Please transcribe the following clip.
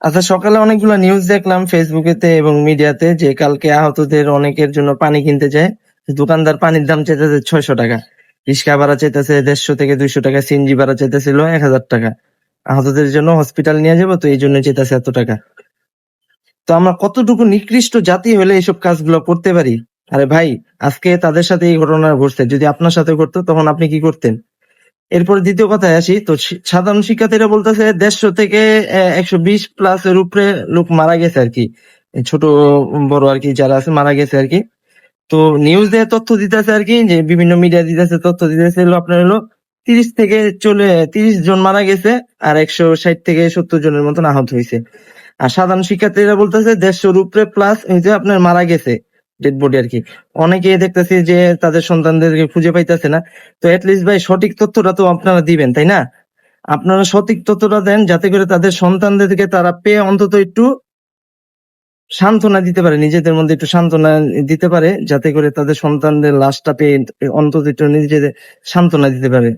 আচ্ছা, সকালে অনেকগুলা নিউজ দেখলাম ফেসবুকেতে এবং মিডিয়াতে যে কালকে আহতদের অনেকের জন্য পানি কিনতে যায়, দোকানদার পানির দাম চাইতেছে 600 টাকা, রিক্সা ভাড়া চাইতেছে 150 থেকে 200 টাকা, সিএনজি ভাড়া চাইতেছিল 1000 টাকা। আহতদের জন্য হসপিটাল নিয়ে যাবো তো এই জন্য চাইতেছে এত টাকা। তো আমরা কতটুকু নিকৃষ্ট জাতি হলে এইসব কাজগুলো করতে পারি? আরে ভাই, আজকে তাদের সাথে এই ঘটনা ঘটছে, যদি আপনার সাথে ঘটতো তখন আপনি কি করতেন? এরপর দ্বিতীয় কথায় আসি, তো সাধারণ শিক্ষার্থীরা বলতেছে 150 থেকে 120 প্লাস এর উপরে লোক মারা গেছে আর কি, ছোট বড় আর কি যারা আছে মারা গেছে আর কি। তো নিউজে তথ্য দিতেছে আর কি, যে বিভিন্ন মিডিয়া দিতেছে, তথ্য দিতেছে হলো আপনার হলো 30 থেকে 30 জন মারা গেছে, আর 160 থেকে 70 জনের মতন আহত হয়েছে। আর সাধারণ শিক্ষার্থীরা বলতেছে 150-র উপরে প্লাস হয়েছে আপনার মারা গেছে, ডেড বডি আর কি। অনেকে দেখতেছি যে তাদের সন্তানদেরকে খুঁজে পাইতেছে না। তো লিস্ট ভাই, সঠিক তথ্যটা তো আপনারা দিবেন, তাই না? আপনারা সঠিক তথ্যটা দেন যাতে করে তাদের সন্তানদেরকে তারা পেয়ে অন্তত একটু সান্ত্বনা দিতে পারে, নিজেদের মধ্যে একটু সান্ত্বনা দিতে পারে, যাতে করে তাদের সন্তানদের লাশটা পেয়ে অন্তত একটু নিজেদের সান্ত্বনা দিতে পারে।